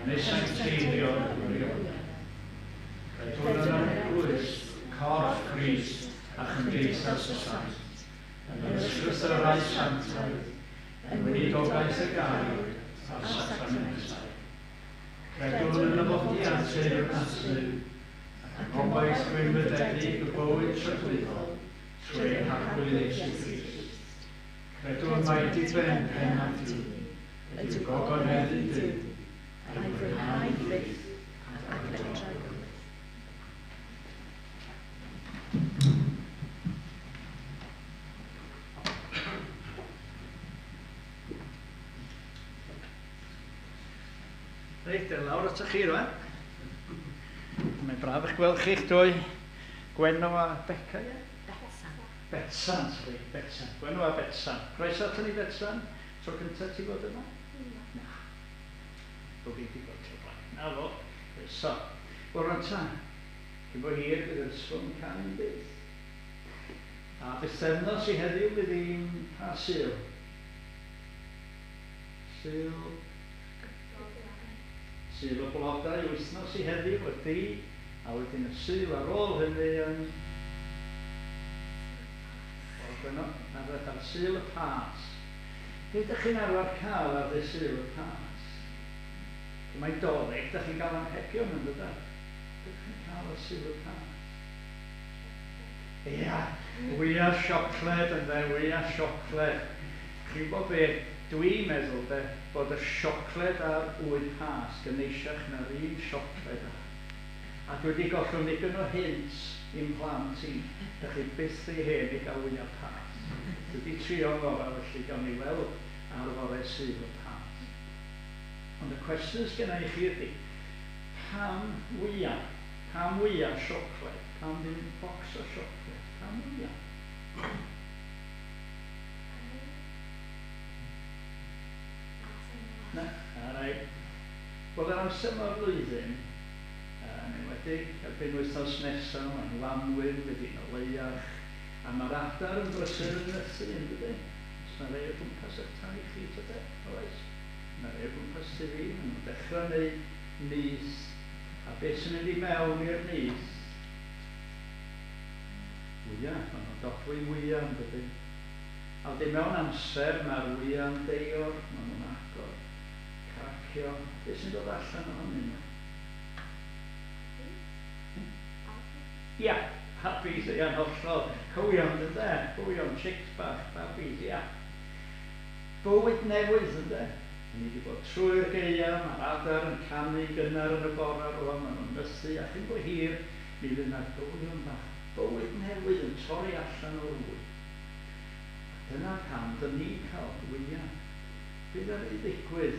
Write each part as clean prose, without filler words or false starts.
Nesau'n teithio yn gwirion. Rydyn yn eglwys, corff Crist a chymdeithas y saith, yn ysgrys yr rai siantaidd, yn wynidogaeth y gair a'r sacramentau. Rydyn yn ymwodiadau'r nasryw, ac obaith gwynwyddedig y bywyd trygwyddol trwy hagwydd Iesu Grist. Rydyn mai diben pen a ddyn, ydyw gogoneddu dyn, a'i fwynhau fydd ac lectrau gwyth. Reit, lawr at chi rwan. Mae'n braf eich gweld chi'ch dwy Gwenno a Beca, ie? Betsan, sori, Betsan. Gwenno a Betsan. Croeso atyn ni, Betsan? Tro cyntaf ti fod yma? Na. Rwy'n di bod tro blaen. Na fo, croeso. Wel, rhan ta, cyn bod hir bydd yr ysgol yn cael ein bydd. A bythefnos i heddiw bydd i'n pa syl? Syl o blodau i wythnos i heddiw wedi, a wedyn y syl ar ôl hynny yn ar syl y pas. Be ydych chi'n arfer cael ar ddi syl y pas? Mae'n dolyg, ydych chi'n cael anhegion yn dydau? Ydych chi'n cael y syl y pas? Ia, wya siocled yn dde, wya siocled. Chi'n bod be, dwi'n meddwl de, bod y siocled a'r wyd pas gyneisiach na'r un siocled a. A dwi wedi gollwng ddigon o hints i'n plant i, dych chi byth ei hen i gael wya pas. Dwi wedi trio ngorau felly gael ni weld ar fore sydd o pas. Ond y cwestiwn sgynna i chi ydy, pam wya siocled? Pam ddim bocs o siocled? Pam wya? Na, alright. Wel, yr amser o'r flwyddyn, neu wedi erbyn wythnos nesaf, mae'n lanwyn wedi'n o leiach, a mae'r adar yn brysur yn nythu yn dydy. Os mae rei o gwmpas eich tai chi tyde, oes? Mae rei o gwmpas ti fi, mae'n dechrau neu nis, a beth sy'n mynd i mewn i'r nis? Wya, mae'n dodwy wya yn dydy. A wedi mewn amser mae'r wya yn deior, mae nhw'n agor, cracio, beth sy'n dod allan o hynny nhw? Ia, babis, ia, hollol. Cywion, dde? Cywion, chicks bach, babis, ia. Bywyd newydd, dde? Ni wedi bod trwy'r geia, mae'r adar yn canu gynnar yn y bora rwan, maen nhw'n nythu, a chi'n bod hir, mi fydd yna gywion bach. Bywyd newydd yn torri allan o'r wyth. Dyna pam, dyn ni'n cael wya. Bydd ar ei ddigwydd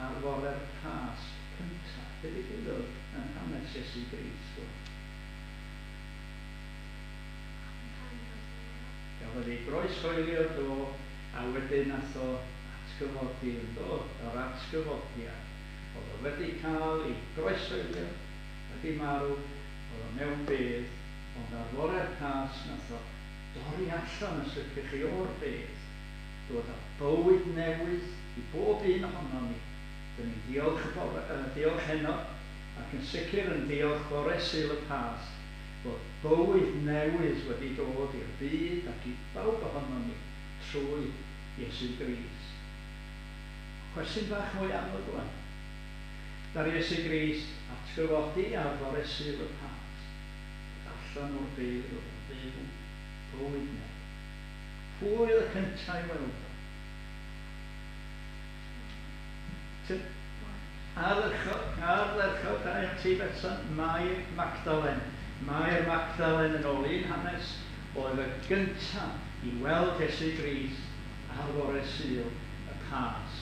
ar fore'r pas cyntaf. Bydd ei ddigwydd yn hanes Iesu Grist. Gafodd ei groeshoelio do, a wedyn nath o atgyfodi yn dod, o'r atgyfodiad. Oedd o wedi cael ei groeshoelio, wedi marw, oedd o mewn bedd, ond ar fore'r pas nath o dorri allan os ydych chi o'r bedd. Dod â bywyd newydd i bob un ohono ni. Dyn ni'n diolch heno, ac yn sicr yn diolch bore syl y pas, bod bywyd newydd wedi dod i'r byd ac i bawb ohono ni trwy Iesu Grist. Cwestiwn bach mwy amlwg rwan. Dar Iesu Grist atgyfodi ar fore syl y pas. Allan o'r byd o'r byw bywyd newydd. Pwy oedd y cyntaf i weld o? Ardderchog da i ti Betsan, Mair Magdalen. Mair Magdalen yn ôl un hanes oedd y gyntaf i weld Iesu Grist ar fore syl y pas.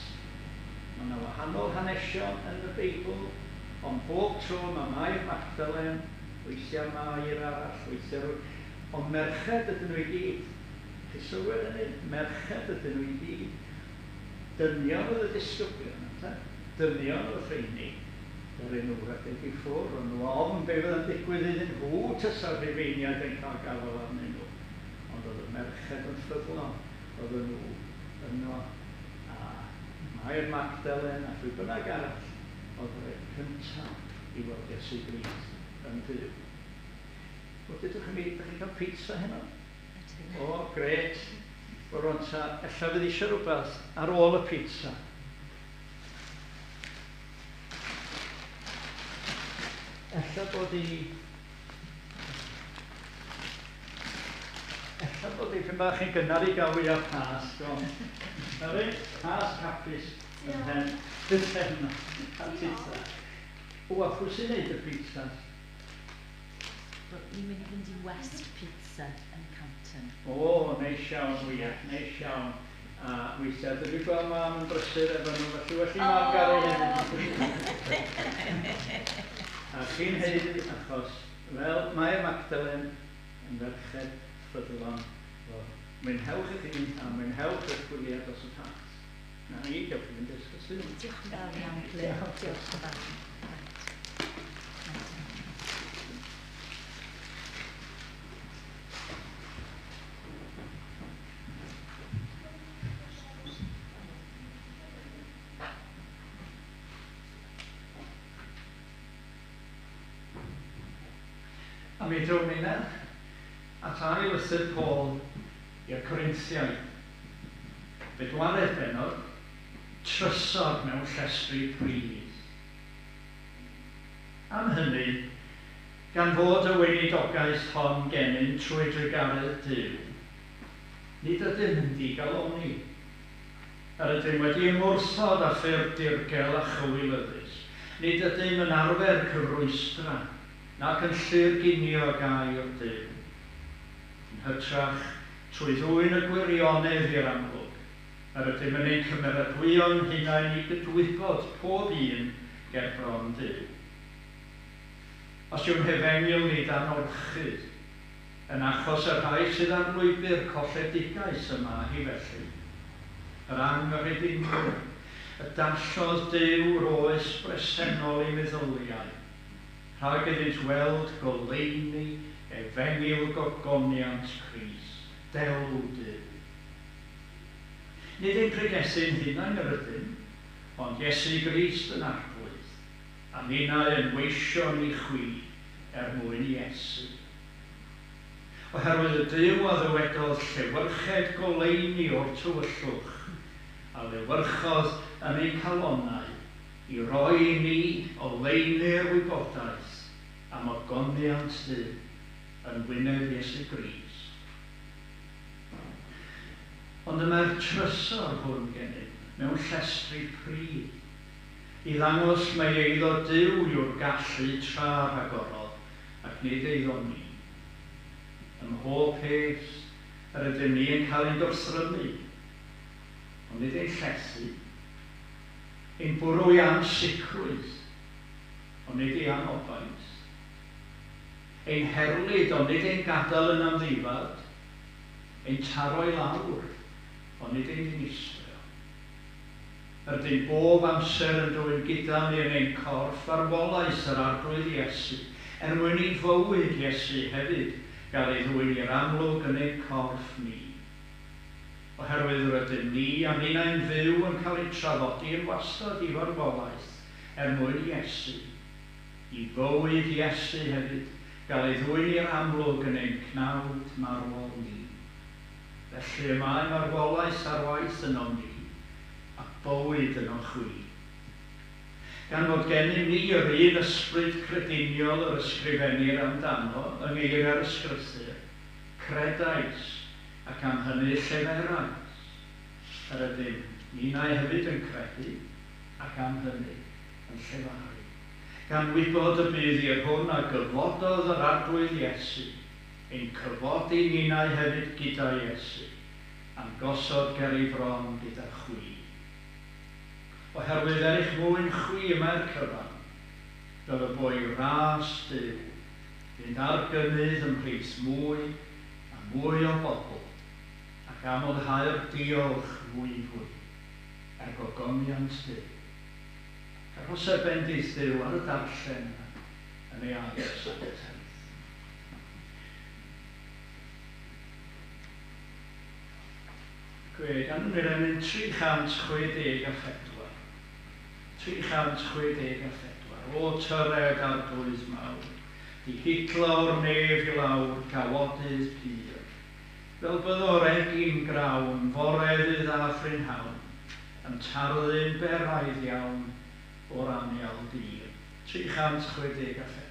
Mae yna wahanol hanesion yn y Beibl, ond bob tro mae Mair Magdalen, weithiau Mair arall, weithiau ond merched ydyn nhw i gyd. Chi sylwedd yn un, merched ydyn nhw i gyd. Dynion oedd y disgyblion, dynion oedd y rheini. Yr enw rhedeg i ffwr, ond nhw ofn be fydd yn digwydd iddyn nhw tysa'r rhifeiniad yn cael gafel arnyn nhw. Ond oedd y merched yn ffyddlon, oedd nhw yno. A Mair Magdalen a phwy bynnag arall oedd yr cyntaf i fod Iesu Grist yn fyw. Wel, dydych chi'n cael pizza heno? O, gret. Wel, rwan ta, ella fydd eisiau rhywbeth ar ôl y pizza. Ella bod pyn bach yn gynnar i gael wyaf pas. Nari, pas capus yn hen. Dysen a pizza. O, a pwy sy'n neud y pizzas? Ni'n mynd i fynd i West Pizza yn Canton. O, neis iawn wyaf, neis iawn. A weithiau, dydw i gweld mam yn brysur efo nhw, felly mam gael ei hyn. A chi'n heiddi achos, fel mae Magdalen yn ferched ffyddlon, mwynhewch eich hun a mwynhewch eich gwyliau dros y pas. Na ni, gewch chi'n disgusyn. Diolch yn fawr iawn, Glyn. Diolch yn fawr. A mi drwm ni na, a tan i lythyr Paul i'r Corinthiaid. Bedwaredd benod, trysor mewn llestri pryd. Am hynny, gan fod y weinidogaeth hon gennym trwy drygaredd Duw, nid ydym yn digaloni. Yr ydym wedi ymwrthod a ffurf dirgel a chywilyddus. Nid ydym yn arfer cyfrwystra, nac yn llyrginio gair Duw. Yn hytrach, trwy ddwyn y gwirionedd i'r amlwg, yr ydym yn ein cymeradwyo'n hunain i gydwybod pob un ger bron Duw. Os yw'n hefengil nid anorchydd, yn achos y rhai sydd ar lwybr colledigaeth yma hi felly, yr anghyfeddinwyr, y dallodd Duw roes bresennol i meddyliau, rhag iddynt weld goleini efengil gogoniant Cris, delw Duw. Nid ein pregesu'n hunain yr ydym, ond Iesu Grist yn arglwydd, a ninnau yn weision i chwi mwyn Iesu. Oherwydd y Duw a ddywedodd llewyrched goleini o'r tywyllwch, a lewyrchodd yn ein calonnau, i roi i ni o leini'r wybodaeth am ogoniant Duw yn wyneb Iesu Grist. Ond yma'r trysor hwn gennym mewn llestri pryd, i ddangos mae eiddo Duw yw'r gallu tra rhagorol ac nid eiddo ni. Ym mhob peth yr ydym ni yn cael ein gwrthrymu, ond nid ein llethu, ein bwrw i ansicrwydd, ond nid ei anobaith, ein herlyd, ond nid ein gadael yn amddifad, ein taro i lawr, ond nid ein dinistreo. Ydym bob amser yn dwyn gyda ni yn ein corff arwolaeth yr arglwydd Iesu, mwyn i fywyd Iesu hefyd gael ei ddwyn i'r amlwg yn ein corff ni. Oherwydd rydym ni a ninnau'n fyw yn cael ei trafodi yn wastad i farwolaeth mwyn Iesu. I fywyd Iesu hefyd gael ei ddwyn i'r amlwg yn ein cnawd marwol ni. Felly y mae marwolaeth ar waith yno ni, a bywyd yno chwi. Gan fod gennym ni yr un ysbryd crediniol yr ysgrifennir amdano yng ngeiriau'r ysgrythur, credais ac am hynny lleferais. Yr ydym ninnau hefyd yn credu ac am hynny yn llefaru. Gan wybod y bydd i'r hwn a gyfododd yr arglwydd Iesu, ein cyfodi ninnau hefyd gyda Iesu, am gosod ger ei fron gyda chwi. Oherwydd eich mwyn chwi yma'r cyfan, fel y boi ras Duw, fynd ar gynnydd ymhlith mwy a mwy o bobl, ac amlhau'r diolch fwy, gogoniant Duw. Carosau bendith Duw ar y darllen yn ei ails at y tenth. Gwe, gan yr emyn 364. 364 o tyred arglwydd mawr, di hitlo o'r nef I lawr, cawodydd pyr. Fel byddo'r egin grawn, foreddydd a ffrinhawn, yn tarlu'n beraidd iawn o'r anial dir. 364.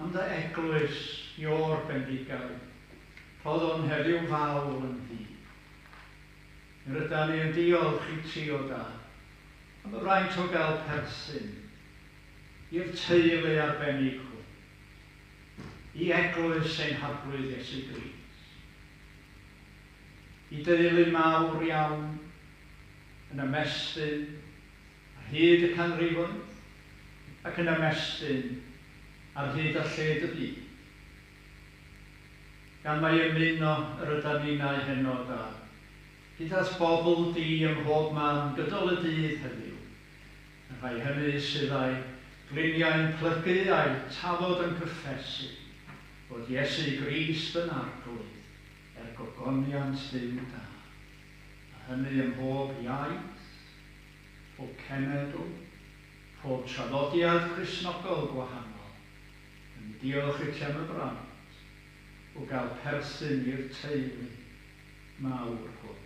Am dy eglwys yw'r bendigau, roedd o'n heddiw fawr yn ddi. Yr ydyn ni yn diolch I ti o da, am y rhaint o gael persyn, i'r teulu arbennig hwn, I eglwys ein harglwydd Iesu Crwys. I deulu mawr iawn, yn ymestyn, ar hyd y canrifoedd, ac yn ymestyn, ar hyd a lled y byd. Gan mae ymuno yr ydyn ni'nau heno da, hyd at bobl di ym mhob man gydol y dydd heddiw, a rhai hynny sydd â'i gliniau'n plygu a'i tafod yn cyffesu, bod Iesu Grist yn arglwydd gogoniant Dduw da. A hynny ym mhob iaith, pob cenedl, pob traddodiad Cristnogol gwahanol. Yn diolch I ti am y brant o gael persyn i'r teulu mawr hwn.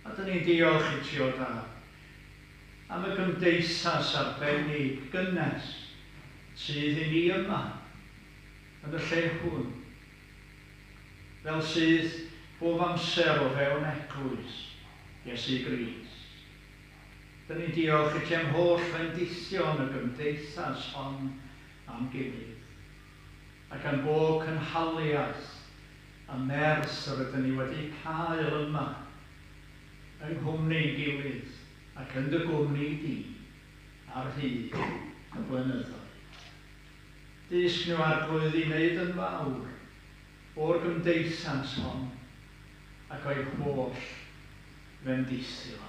A dyn ni'n diolch I ti o da am y gymdeithas arbennig gynnes sydd I ni yma yn y lle hwn. Fel sydd bob amser o fewn eglwys Iesu Grist. Dyn ni'n diolch I ti am holl fendithion y gymdeithas hon am gilydd. Ac am bob cynhaliaeth a mers yr ydyn ni wedi cael yma yng nghwmni'n gilydd ac yn dy gwmni di ar hyd y blynyddoedd. Dysg nhw arglwydd I wneud yn fawr o'r gymdeithas hon ac o'i holl fendithion.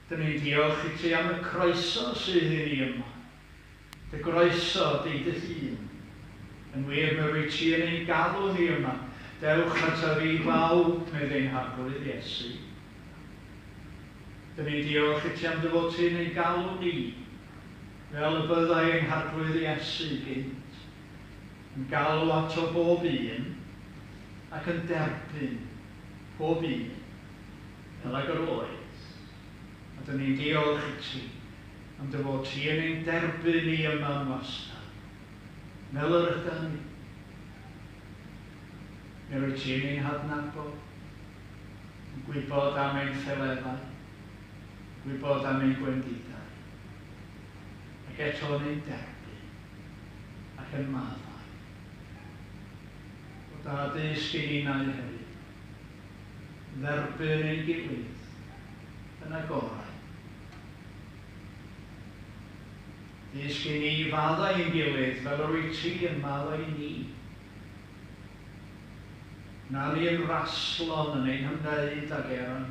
Dyn ni'n diolch I ti am y croeso sydd I ni yma. Dy groeso di dy hun. Yn wir mae rwy ti yn ein galw ni yma. Dewch at yr I fawd med ein harglwydd Iesu. Dyn ni'n diolch I ti am dy fod ti yn ein galw ni. Fel y byddai ein harglwydd Iesu gynt yn galw ato bob un ac yn derbyn pob un fel ag yr oes. A dyn ni'n diolch i ti am dy fod ti yn ein derbyn ni yma'n wastad. Fel yr ydyn ni. Mi rwy ti yn ein hadnabod, yn gwybod am ein ffeleddau, gwybod am ein gwendidau, ac eto yn ein derbyn ac yn maddau. Bod addysg i ni nau hefyd, dderbyn ein gilydd yn agorau. Dysg i ni faddau ein gilydd fel yr wyt ti yn maddau i ni. Na ni yn raslon yn ein hymwneud ag eraill,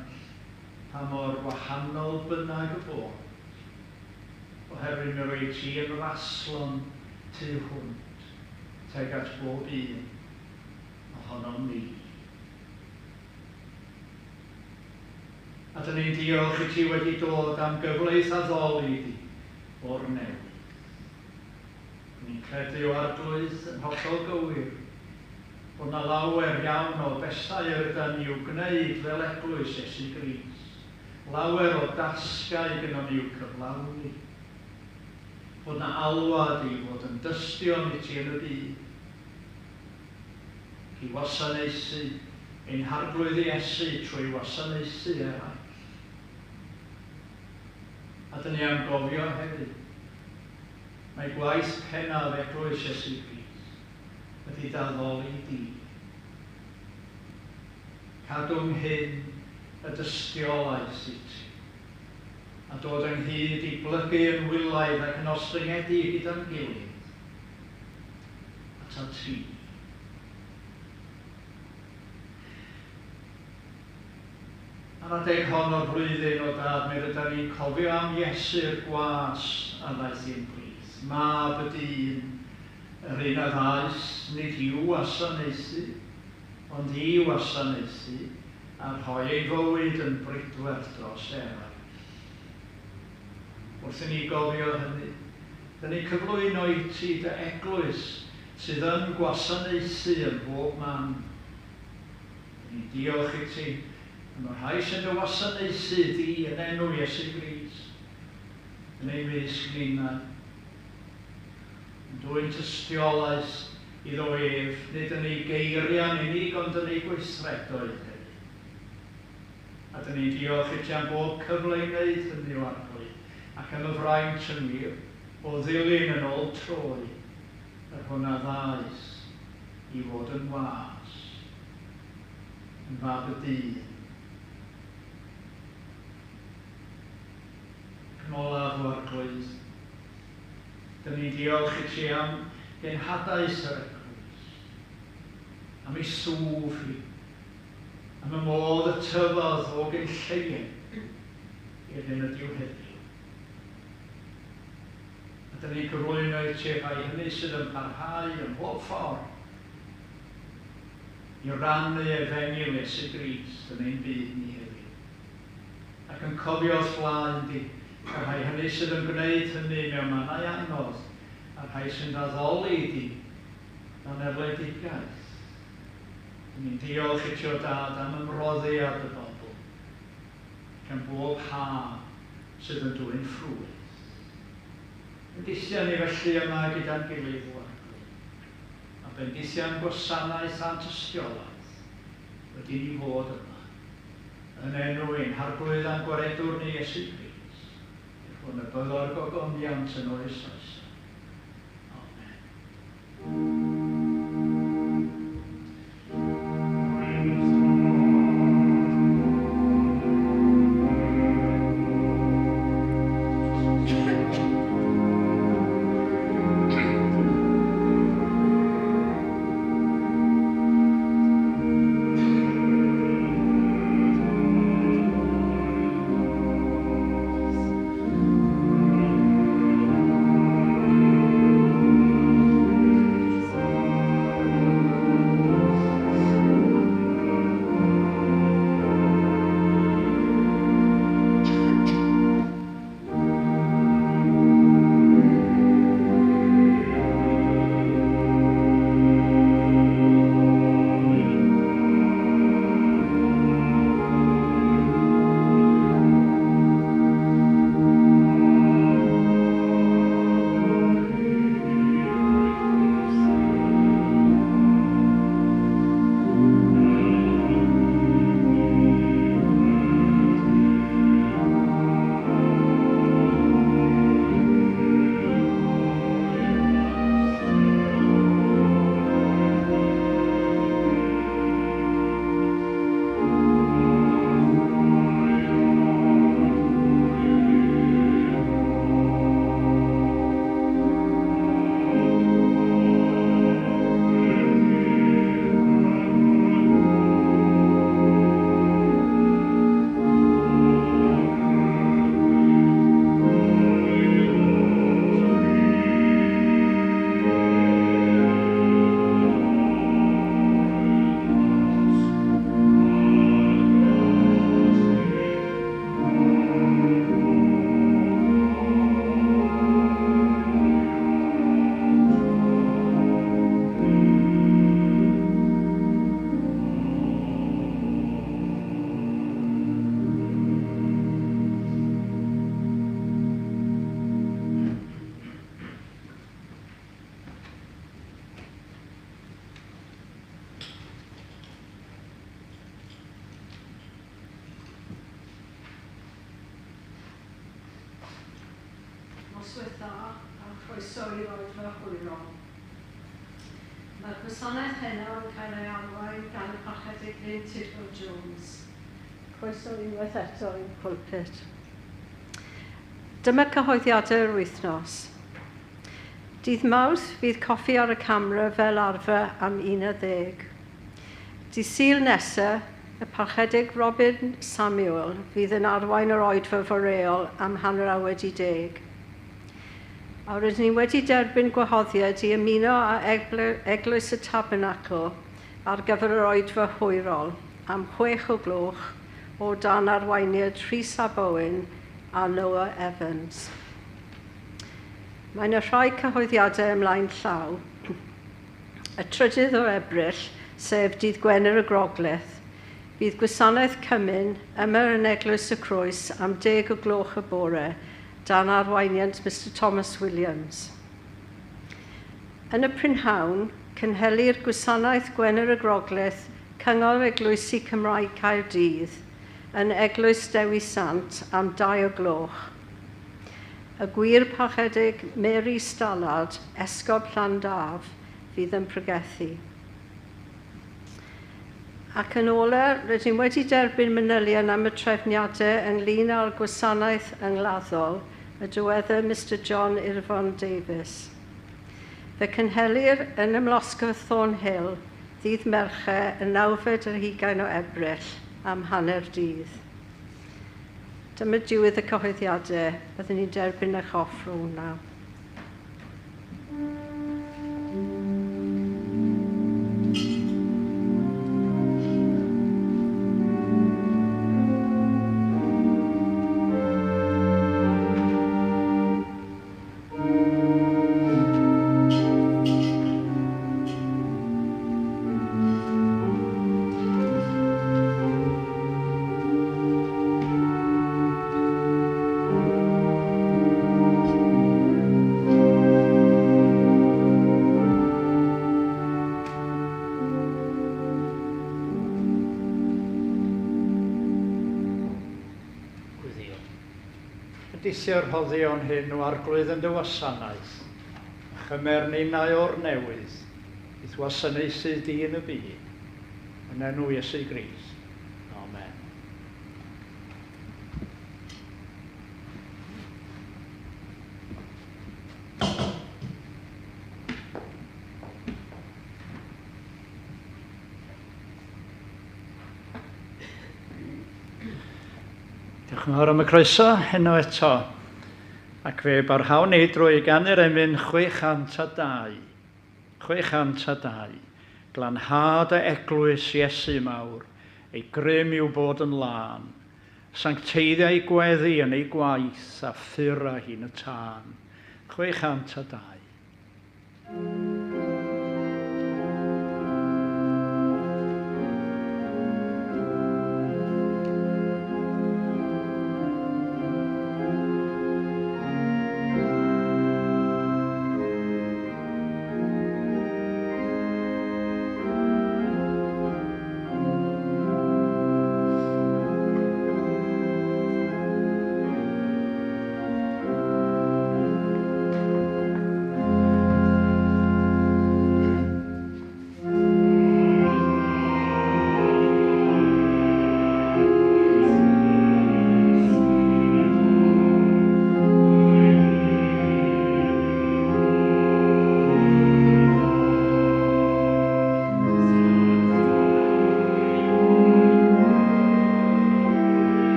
pa mor wahanol bynnag y bod. Oherwydd mi rwy ti yn raslon tu hwnt, teg at bob un ohonom ni. A dyn ni'n diolch i ti wedi dod am gyfleith addoli di o'r newydd. Ni'n credu o arglwydd yn hollol gywir, bod na lawer iawn o besau ydyn ni i'w gwneud fel Eglwys y Crwys. Lawer o dasgau gyda ni i'w cyflawni. Bod na alwad i fod yn dystion i ti yn y byd. I wasanaethu ein harglwydd Iesu trwy wasanaethu eraill. A dyn ni am gofio hefyd, mae gwaith pennaf Eglwys y Crwys wedi daddoli di. Cadw'n hyn y dystiolaeth i ti, a dod ynghyd i blygu yn wylaidd ac yn ostringedig gyda'n gilydd. Ata ti. Ar adeg hon o'r flwyddyn o dad, mi rydyn ni'n cofio am Iesu'r gwas a ddaeth i'n plith. Mab y dyn, yr un a ddaeth, nid i'w wasanaethu, ond i wasanaethu, a rhoi ei fywyd yn brydwerth dros eraill. Wrth i ni gofio hynny, dyn ni'n cyflwyno i ti dy eglwys sydd yn gwasanaethu yn bob man. Dyn ni'n diolch i ti am y rhai sy'n dy wasanaethu di yn enw Iesu Crwys, yn ei mysg ninnau. Dwi'n tystiolaeth iddo ef, nid yn ei geiriau'n unig, ond yn ei gweithredoedd hefyd. A dyn ni'n diolch i ti am bob cyfle i wneud hynny o arglwydd, ac am y fraint yn wir o ddilyn yn ôl troi, yr hwnna ddaeth i fod yn was, yn fab y dyn. Ac yn olaf o arglwydd, dyn ni'n diolch i ti am genhadaeth yr Eglwys, am ei swf i, am y modd y tyfodd o gynlleien i'r hyn ydyw heddiw. A dyn ni'n cyflwyno i ti rhai hynny sydd yn parhau yn bob ffordd i rannu efengyl Iesu Crwys yn ein byd ni heddiw. Ac yn cofio'r flaen di, a rhai hynny sydd yn gwneud hynny mewn mannau anodd, a rhai sy'n addoli di mewn erledigaeth. Ni'n diolch i ti o dad am ymroddiad y bobl, gan bob ha sydd yn dwy'n ffrwyth. Bendithion ni felly yma gyda'n gilydd o arglwydd, a bendithion gwasanaeth a'n tystiolaeth wedi ni fod yma, yn enw ein harglwydd a'n gwaredwr ni Iesu Crwys. Hwn y byddor gogoniant yn oes oes. Amen. dda a chroeso i Olygfa Hwyrol. Mae'r gwasanaeth heno yn cael ei arwain gan y Parchedig Glyn Tudwal Jones. Croeso unwaith eto i'r pwlpit. Dyma cyhoeddiadau'r wythnos. Dydd Mawrth fydd coffi ar y camera fel arfer am 11. Dydd Sul nesaf, y Parchedig Robin Samuel fydd yn arwain yr oedfa foreol am 9:10. A rydyn ni wedi derbyn gwahoddiad i ymuno â Eglwys y Tabernacl ar gyfer yr oedfa hwyrol am 6:00 o dan arweiniad Rhys a Bowen a Noah Evans. Mae yna rhai cyhoeddiadau ymlaen llaw. Y 3 o Ebrill, sef dydd Gwener y Groglith, bydd gwasanaeth cymyn yma yn Eglwys y Crwys am 10:00 y bore dan arweiniant Mr Thomas Williams. Yn y prynhawn, cynhelir gwasanaeth Gwener y Groglith Cyngor Eglwys y Cymraeg Caerdydd yn Eglwys Dewi Sant am 2:00. Y gwir Parchedig Mary Stallard, Esgob Llandaf, fydd yn pregethu. Ac yn ola, rydym wedi derbyn manylion am y trefniadau ynglyn â'r gwasanaeth yngladdol y diweddar Mr John Irfon Davies. Fe cynhelir yn ymlosgwr Thornhill ddydd Mercher yn 9:20 o Ebrill am 12:30. Dyma diwedd y cyhoeddiadau. Byddwn ni'n derbyn eich offrwm nawr. Gobeithio'r rhoddion hyn o arglwydd yn dy wasanaeth, chymer ninnau o'r newydd, bydd wasanaethu di yn y byd, yn enw Iesu Grist. Amen. Diolch yn fawr am y croeso, heno eto, ac fe barhawn ni drwy gan yr emyn 602, 602, glanhad y eglwys Iesu mawr, ei grym yw bod yn lân, sancteiddiau gweddi yn ei gwaith a ffyr a hi'n y tân. 602.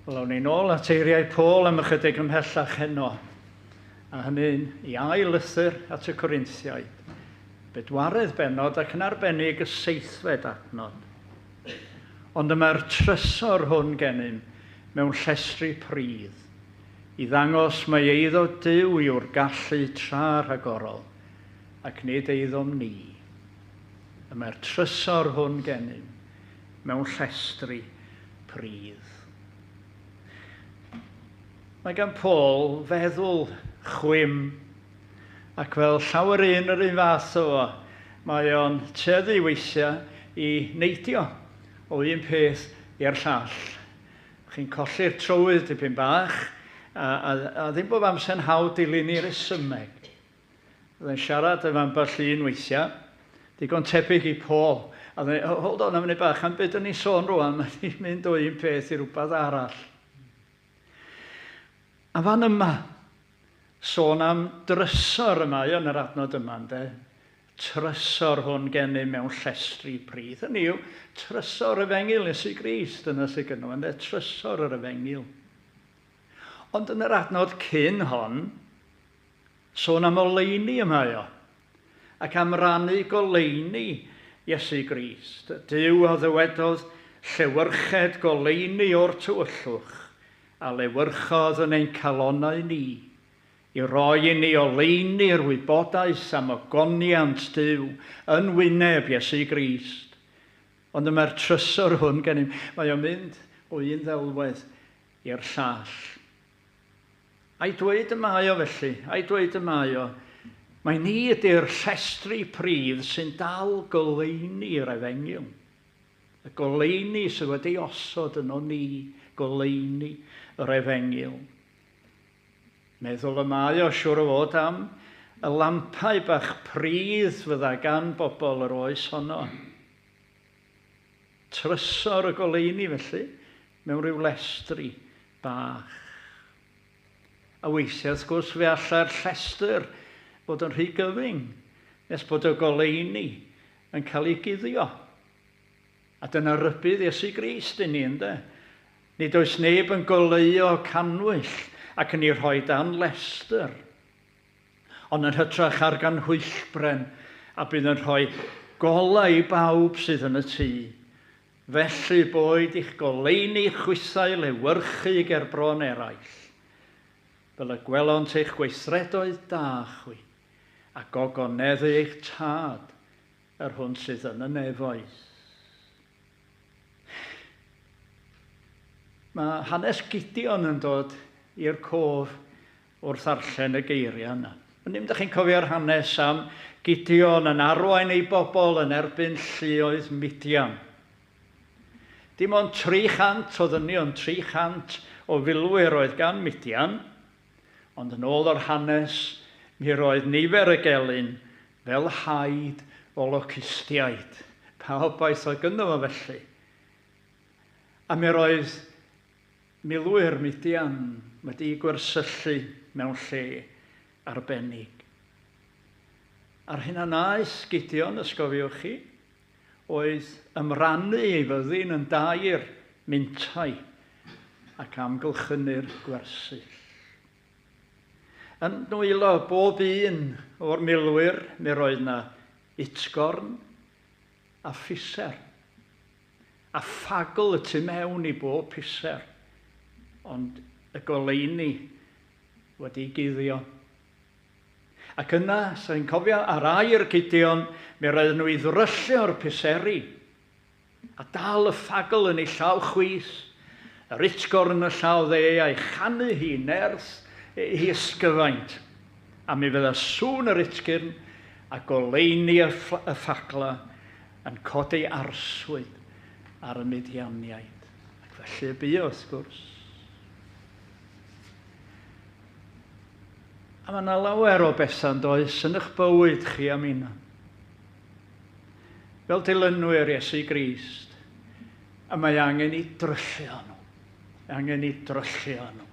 Wel, awn ni nôl at eiriau Paul am ychydig ymhellach heno. A hynny'n i ail lythyr at y Corinthiaid. Bedwaredd benod ac yn arbennig y 7fed adnod. Ond yma'r trysor hwn gennym mewn llestri pridd, i ddangos mae eiddo Duw yw'r gallu tra rhagorol, ac nid eiddom ni. Yma'r trysor hwn gennym mewn llestri pridd. Mae gan Paul feddwl chwym, ac fel llawer un yr un fath o, mae o'n tueddu weithiau i neidio o un peth i'r llall. Chi'n colli'r trywydd dipyn bach, a ddim bob amser'n hawdd dilyn i'r resymeg. Byddai'n siarad efo ambell un weithiau, digon tebyg i Paul. A dweud, hold on am hynny bach, am beth yn ni sôn rwan, mae'n mynd o un peth i rhywbeth arall. A fan yma, sôn am drysor yma yn yr adnod yma, ynde? Trysor hwn gennym mewn llestri pridd. Hynny yw, trysor Efengil Iesu Grist yna sy'n gynno, ynde? Trysor yr Efengil. Ond yn yr adnod cyn hon, sôn am oleuni yma o, ac am rannu goleuni Iesu Grist. Duw a ddywedodd llewyrched goleuni o'r tywyllwch, a lewyrchodd yn ein calonnau ni, i roi i ni oleuni'r wybodaeth am ogoniant Duw yn wyneb Iesu Grist. Ond yma'r trysor hwn gennym, mae o'n mynd o un ddelwedd i'r llall. A'i dweud y mae o felly, a'i dweud y mae o, mae ni ydy'r llestri pridd sy'n dal goleuni'r Efengil. Y goleuni sydd wedi osod yno ni, goleuni yr Efengil. Meddwl y mae o siwr o fod am y lampau bach pridd fydda gan bobl yr oes honno. Trysor y goleuni felly, mewn rhyw lestri bach. A weithiau, wrth gwrs, fe alla'r llestr bod yn rhy gyfyng, nes bod y goleuni yn cael ei guddio. A dyna rybydd Iesu Grist i ni, ynde? Nid oes neb yn goleuo canwyll ac yn ei rhoi dan lestr, ond yn hytrach ar gan hwyllbren a bydd yn rhoi golau i bawb sydd yn y tŷ. Felly boed i'ch goleuni chwysau lewyrchu ger bron eraill. Fel y gwelont eich gweithredoedd da chwi, ac ogoneddu eich tad yr hwn sydd yn y nefoedd. Mae hanes Gideon yn dod i'r cof wrth ddarllen y geiriau yna. Ydym ydych chi'n cofio'r hanes am Gideon yn arwain ei bobl yn erbyn lluoedd Midian. Dim ond 300 oedd yni, ond 300 o filwyr oedd gan Midian, ond yn ôl o'r hanes mi roedd nifer y gelyn fel haid o locustiaid. Pawb aeth o gynno fo felly. A mi roedd milwyr Midian wedi gwersyllu mewn lle arbennig. Ar hyn a naeth Gideon, ysgofiwch chi, oedd ymrannu ei fyddin yn dair mintau ac amgylchynu'r gwersyll. Yn nwylo bob un o'r milwyr, mi roedd yna utgorn a ffiser, a ffagl y tu mewn i bob piser, ond y goleuni wedi guddio. Ac yna, sa'n cofio ar air Gideon, mi roedd nhw i ddryllio'r piseri, a dal y ffagl yn ei llaw chwys, yr utgorn y llaw dde a'i chanu hi nerth hi ysgyfaint. A mi fydda sŵn yr utgyrn a goleuni y ffagla yn codi arswyd ar y Midianiaid. Ac felly y bu wrth gwrs. A mae yna lawer o bethau'n does yn eich bywyd chi am una. Fel dilynwyr Iesu Grist, a mae angen i dryllio nhw. Angen i dryllio nhw.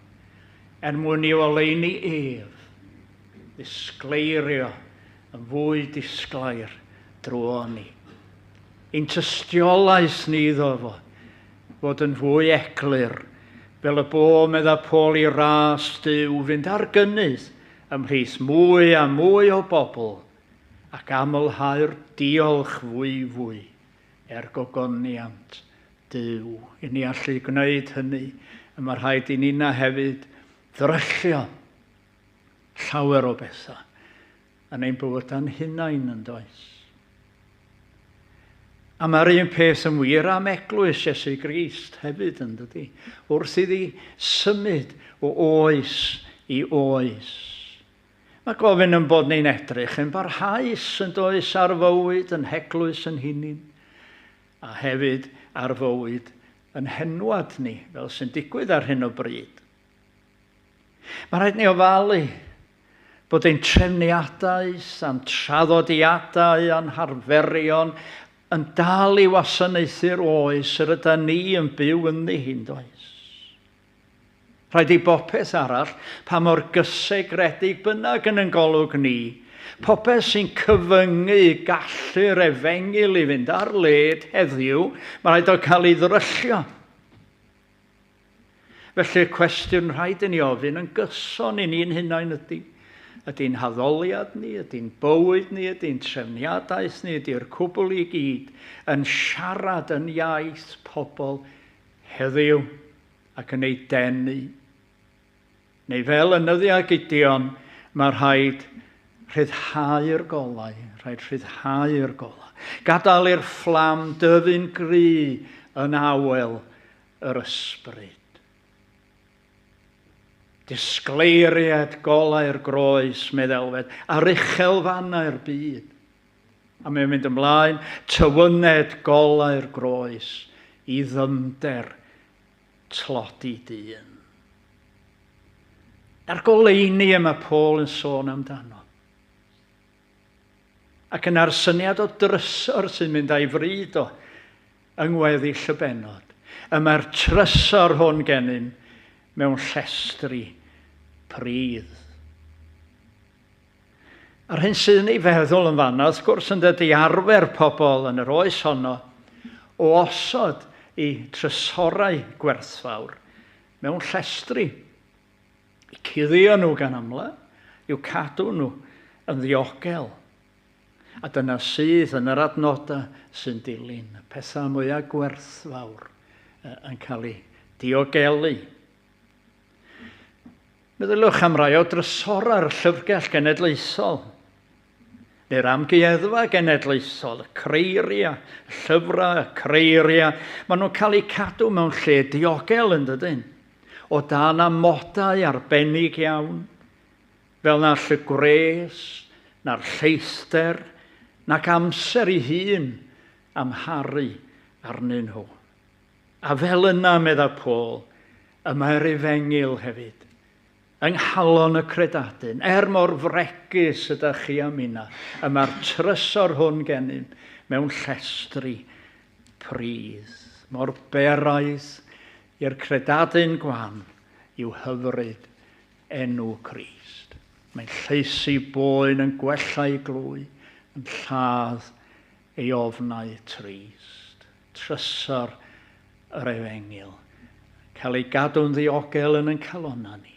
Mwyn i oleuni ef, ddisgleirio yn fwy disglair drwy ni. Ein tystiolaeth ni iddo fo, fod yn fwy eglur Fel y bo medda Paul i ras Duw fynd ar gynnydd ymhlith mwy a mwy o bobl ac amlhau'r diolch fwy gogoniant Duw. I ni allu gwneud hynny, a mae rhaid i ni'na hefyd ddrychio llawer o bethau yn ein bywyda'n hunain yn does. A mae'r un peth yn wir am Eglwys y Crwys hefyd yn dydy, wrth iddi symud o oes i oes. Mae gofyn yn bod ni'n edrych yn barhaus yn does ar fywyd yn Eglwys yn hunin, a hefyd ar fywyd yn henwad ni, fel sy'n digwydd ar hyn o bryd. Mae rhaid ni ofalu bod ein trefniadau, a'n traddodiadau, a'n harferion yn dal i wasanaethu'r oes yr ydyn ni yn byw yn hun does. Rhaid i bopeth arall, pa mor gysegredig bynnag yn golwg ni, popeth sy'n cyfyngu gallu'r efengil i fynd ar led heddiw, mae rhaid o cael ei ddryllio. Felly'r cwestiwn rhaid i ni ofyn yn gyson i ni'n hunain ydy. Ydy'n haddoliad ni, ydy'n bywyd ni, ydy'n trefniadaeth ni, ydy'r cwbl i gyd yn siarad yn iaith pobl heddiw ac yn ei denu. Neu fel ynyddiau Gideon, mae rhaid rhyddhau'r golau, Gadael i'r fflam dyfu'n gry yn awel yr ysbryd. Disgleiriad golau'r groes, meddelwed, ar uchel fannau'r byd. A mae'n mynd ymlaen, tywyned golau'r groes i ddymder tlodi dyn. A'r goleuni yma Paul yn sôn amdano. Ac yna'r syniad o drysor sy'n mynd a'i fryd o yngweddi Llybenod. Yma'r trysor hwn gennym mewn llestri pridd. A'r hyn sydd yn ei feddwl yn fanna, wrth gwrs yn dydy arfer pobl yn yr oes honno o osod i trysorau gwerthfawr mewn llestri. I cuddio nhw gan amla, i'w cadw nhw yn ddiogel. A dyna sydd yn yr adnodau sy'n dilyn, y pethau mwyaf gwerthfawr yn cael ei diogelu. Meddylwch am rai o drysorau'r llyfrgell genedlaethol, neu'r amgueddfa genedlaethol, y creiria, y llyfrau, y creiria, maen nhw'n cael eu cadw mewn lle diogel yn dydyn, o dan amodau arbennig iawn, fel na'r llygres, na'r lleithder, nac amser ei hun amharu arnyn nhw. A fel yna, medda Paul, yma'r efengil hefyd, yng nghalon y credadyn, mor fregus ydych chi am hynna, yma'r trysor hwn gennym mewn llestri pridd. Mor beraidd i'r credadyn gwan i'w hyfryd enw Crist. Mae'n lleisi boen yn gwella ei glwy, yn lladd ei ofnau trist. Trysor yr efengil, cael ei gadw'n ddiogel yn calonna ni.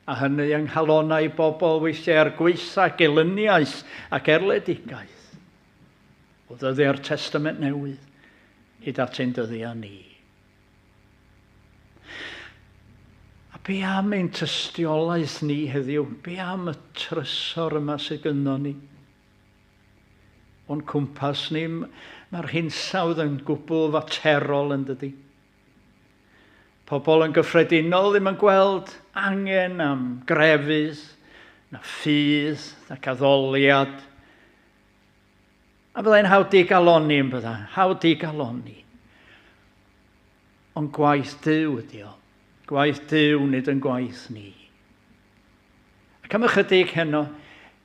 A hynny yng nghalonnau bobl weithiau ar gweitha gelyniaeth ac erledigaeth. O ddyddiau'r Testament Newydd, hyd at ein dyddiau ni. A be am ein tystiolaeth ni heddiw? Be am y trysor yma sydd gynno ni? O'n cwmpas ni, mae'r hinsawdd yn gwbl faterol yn dydy. Pobl yn gyffredinol ddim yn gweld angen am grefydd, na ffydd, na caddoliad. A byddai'n hawdd i galoni yn bydda, hawdd i galoni. Ond gwaith Duw ydi o. Gwaith Duw nid yn gwaith ni. Ac am ychydig heno,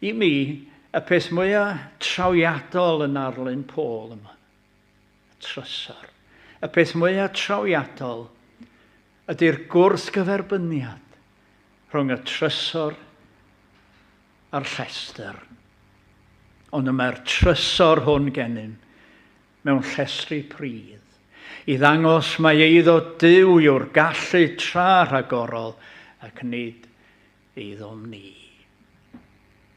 i mi, y peth mwyaf trawiadol yn arlun Paul yma. Y trysor. Y peth mwyaf trawiadol ydy'r gwrthgyferbyniad rhwng y trysor a'r llestr. Ond yma'r trysor hwn gennym mewn llestri pridd. i ddangos mai eiddo Duw yw'r gallu tra rhagorol ac nid eiddo ni.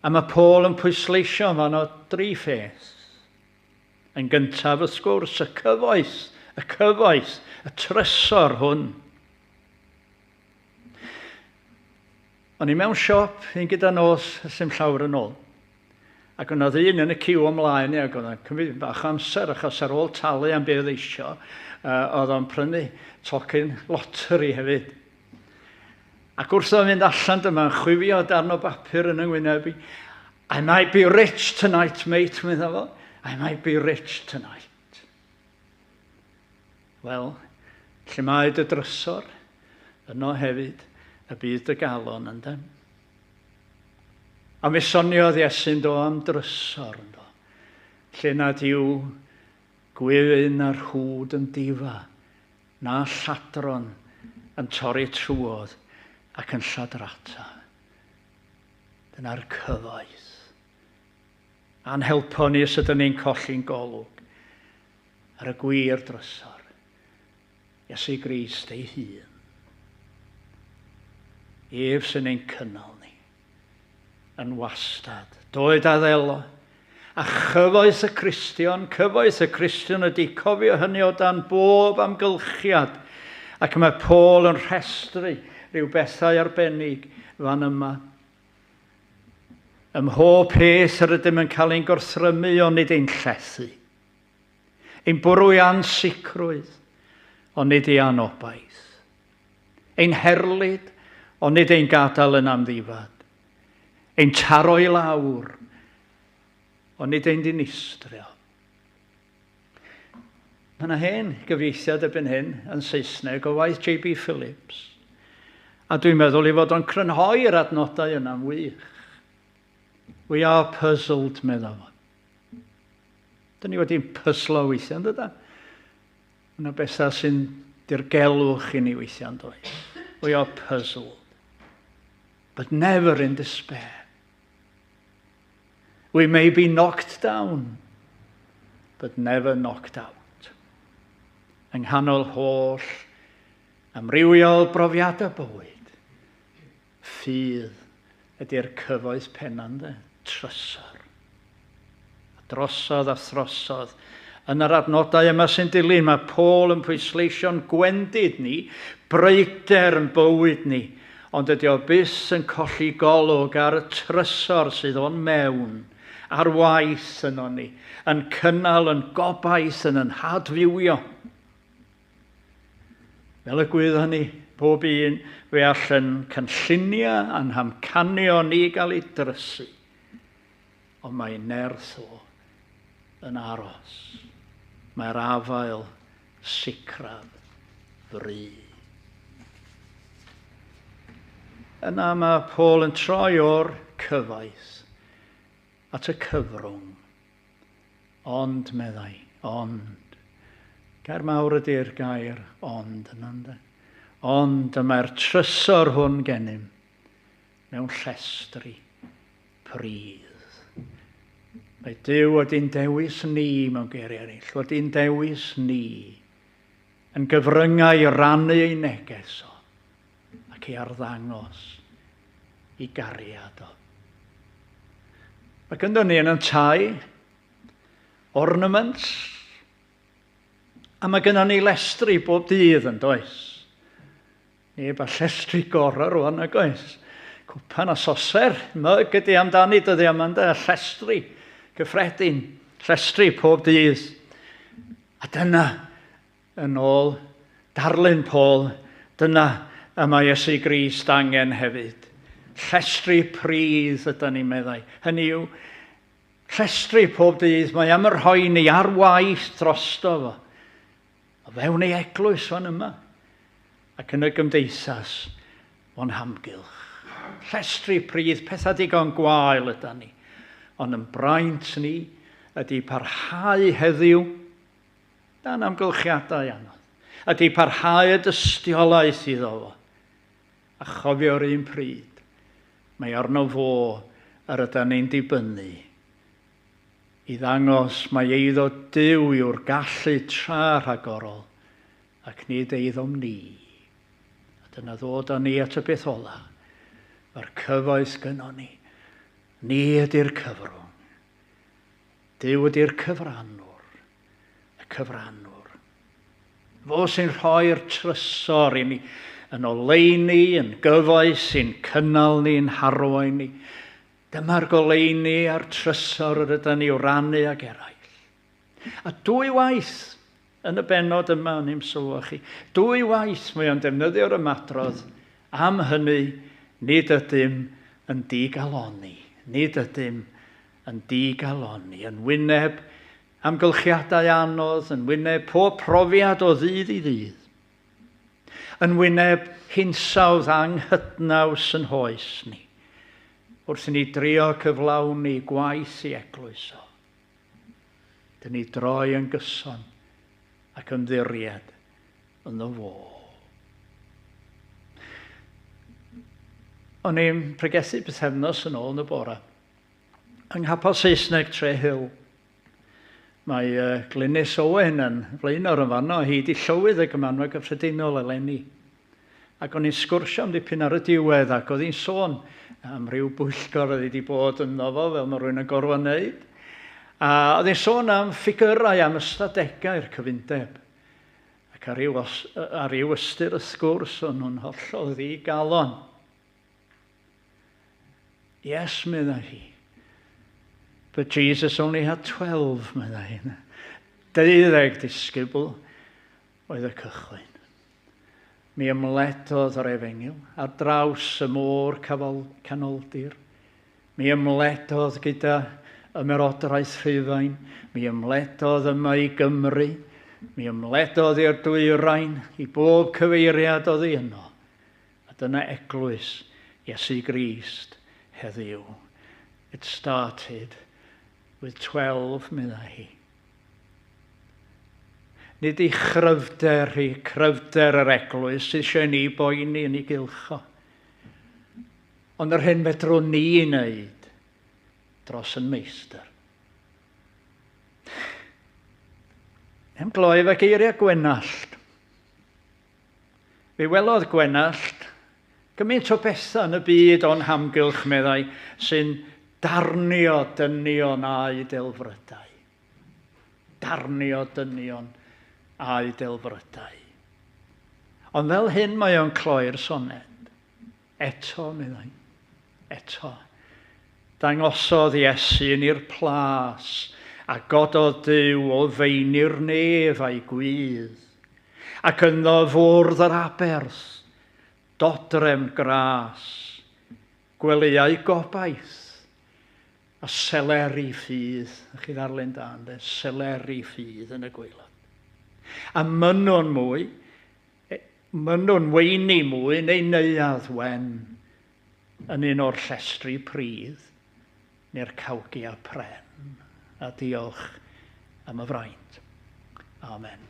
A mae Paul yn pwysleisio fan o 3 ffes. Yn gyntaf y sgwrs, y cyfoes, y trysor hwn. O'n i mewn siop, un gyda nos sy'n llawer yn ôl. Ac o'n oedd un yn y ciw ymlaen, ac oedd o'n cymryd bach amser, achos ar ôl talu am beth eisio, oedd o'n prynu tocyn loteri hefyd. Ac wrth o'n mynd allan dyma, chwifio darn o bapur yn yngwyneb i, I might be rich tonight, mate, medda fo. I might be rich tonight. Wel, lle mae dy drysor, yno hefyd, y bydd dy galon ynddo. A mi soniodd Iesu'n do am drysor ynddo. Lle nad yw gwyn a'r hwd yn difa, na lladron yn torri trwodd ac yn lladrata. Dyna'r cyfoes. Anhelpo ni os ydyn ni'n colli'n golwg ar y gwir drysor. Iesu Grist ei hun. Ef sy'n ein cynnal ni. Yn wastad. Doed a ddelo. A cyfoes y Cristion ydy cofio hynny o dan bob amgylchiad. Ac mae Paul yn rhestru rhyw bethau arbennig fan yma. Ym mhob peth yr ydym yn cael ein gwrthrymu ond nid ein llethu. Ein bwrw i ansicrwydd ond nid ei anobaith. Ein herlyd ond nid ein gadael yn amddifad. Ein taro i lawr ond nid ein dinistrio. Mae yna hen gyfeithiad erbyn hyn yn Saesneg o waith J.B. Phillips. A dwi'n meddwl ei fod o'n crynhoi'r adnodau yna'n wych. We are puzzled, meddwl fo. Dyn ni wedi'n pyslo weithiau, yn dydyn? Yna bethau sy'n dirgelwch i ni weithiau'n doedd. We are puzzled, but never in despair. We may be knocked down, but never knocked out. Yng nghanol holl amrywiol brofiadau bywyd, ffydd ydy'r cyfoes pennau, trysor. A drosodd a throsodd. Yn yr adnodau yma sy'n dilyn, mae Paul yn pwysleisio'n gwendid ni, breigder yn bywyd ni, ond ydy o bys yn colli golwg ar y trysor sydd o'n mewn, ar waith yno ni, yn cynnal, yn gobaith, yn hadfywio. Fel y gwyddon ni, pob un fe allan cynllunia a'n hamcanio ni gael ei drysu. Ond mae nerth o yn aros. Mae'r afael sicraf fri. Yna mae Paul yn troi o'r cyfoes at y cyfrwng. Ond, meddai, ond. Gair mawr ydy'r gair ond yna. Ond mae'r trysor hwn gennym mewn llestri prydd. Mae Duw wedi'n dewis ni mewn geiriau eraill, wedi'n dewis ni yn gyfryngau i rannu ei neges o ac i arddangos i gariad o. Mae gyda ni yn y tai ornaments a mae gyda ni lestri bob dydd yn does. Neb a llestri gorau rwan ag oes. Cwpan a soser, myg ydy amdani dyddi amanda, llestri gyffredin, llestri pob dydd. A dyna, yn ôl darlun Paul, dyna y mae Iesu Grist angen hefyd. Llestri prydd ydyn ni'n meddai. Hynny yw, llestri pob dydd, mae am yr rhoi ni ar waith drosto fo. O fewn ei eglwys fan yma. Ac yn y gymdeithas o'n hamgylch. Llestri prydd, pethau digon gwael ydyn ni. Ond yn braint ni ydy parhau heddiw dan amgylchiadau anodd. Ydy parhau y dystiolaeth iddo fo. A chofio'r un pryd, mae arno fo yr ydyn ni'n dibynnu i ddangos mae eiddo Duw yw'r gallu tra rhagorol ac nid eiddom ni. A dyna ddod â ni at y beth ola. Mae'r cyfoes gynno ni. Ni ydy'r cyfrwng. Dyw ydy'r cyfrannwr. Y cyfrannwr. Fo sy'n rhoi'r trysor i ni yn oleuni, yn gyfoes, sy'n cynnal ni, yn harwain ni. Dyma'r goleuni a'r trysor yr ydyn ni o rannu ag eraill. A dwy waith yn y benod yma, ni'n sylwa chi, dwy waith mae o'n defnyddio'r ymadrodd am hynny, nid ydym yn digaloni. Nid ydym yn digaloni. Yn wyneb amgylchiadau anodd, yn wyneb pob profiad o ddydd i ddydd. Yn wyneb hinsawdd anghydnaws yn hoes ni, wrth i ni drio cyflawni gwaith i eglwyso. Dyn ni droi yn gyson ac ymddiried yn y fo. O'n i'n pregethu bythefnos yn ôl yn y bore. Yng Nghapel Saesneg Tre Hill. Mae Glynis Owen yn flaenor yn fanno, hi di llywydd y gymanfa gyffredinol eleni. Ac o'n i'n sgwrsio am dipyn ar y diwedd, ac oedd hi'n sôn am ryw bwyllgor oedd wedi bod yn nofo, fel mae rhywun yn gorfod wneud. A oedd hi'n sôn am ffigurau, am ystadegau i'r cyfundeb. Ac ar ryw ystyr y sgwrs, o'n nhw'n hollol ddigalon. Yes, medda hi. But Jesus only had 12, medda hi. 12 disgybl oedd y cychwyn. Mi ymledodd yr efengyl ar draws y môr canoldir. Mi ymledodd gyda ymerodraeth Rhufain. Mi ymledodd yma i Gymru. Mi ymledodd i'r dwyrain, i bob cyfeiriad oedd hi yno. A dyna eglwys Iesu Grist heddiw. It started with 12, medda hi. Nid i chryfder yr eglwys sydd eisiau ni boeni yn ei gylcho. Ond yr hyn fedrwn ni i wneud dros yn meistr. Em gloi fe geiriau Gwenallt. Fe welodd Gwenallt gymaint o bethau yn y byd o'n hamgylch, meddai, sy'n darnio dynion a'i delfrydau. Darnio dynion a'i delfrydau. Ond fel hyn mae o'n cloi'r soned. Eto, meddai, eto. Dangosodd Iesu yn i'r plas, a gododd Duw o feini'r nef a'i gwydd, ac ynddo fwrdd yr aberth, dodrem gras, gwelyau gobaith, a seleri ffydd, chi ddarlun dan, seleri ffydd yn y gwaelod. A mynwn mwy, mynwn weini mwy, neu neuadd wen, yn un o'r llestri pridd, neu'r cawgia pren. A diolch am y fraint. Amen.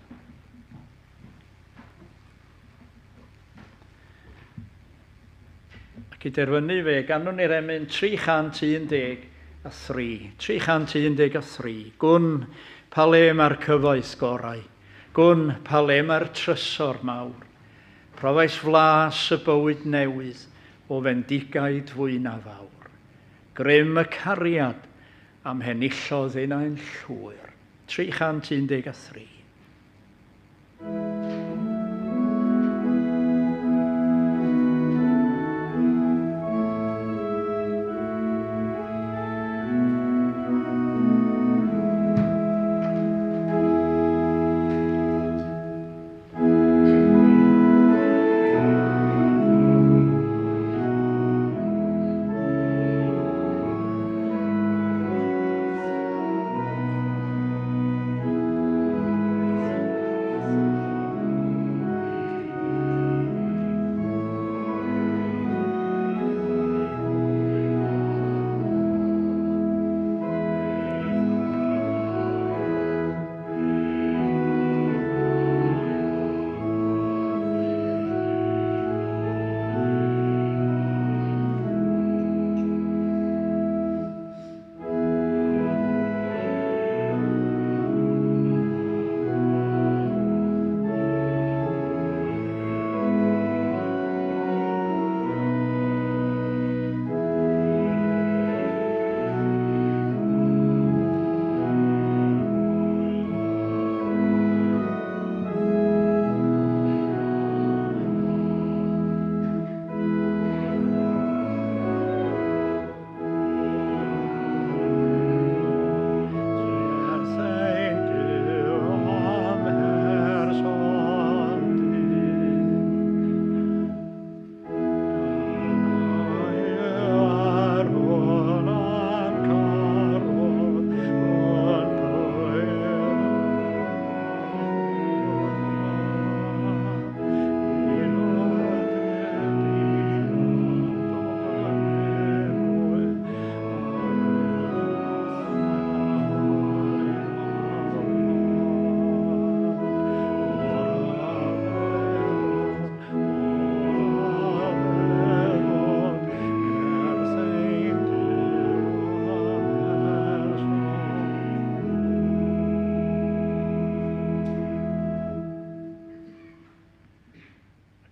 Ac i derfynu fe, ganwn ni'r emyn 313. 313. Gwn palem ar cyfoeth gorau. Gwn palem ar trysor mawr. Profais flas y bywyd newydd o fendigaid fwy na fawr. Grym y cariad am henillodd unau'n llwyr. 313.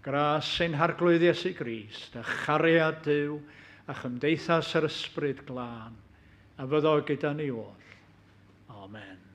Gras ein harglwydd Iesu Grist, a chariad Duw, a chymdeithas yr ysbryd glân, a fyddo gyda ni oll. Amen.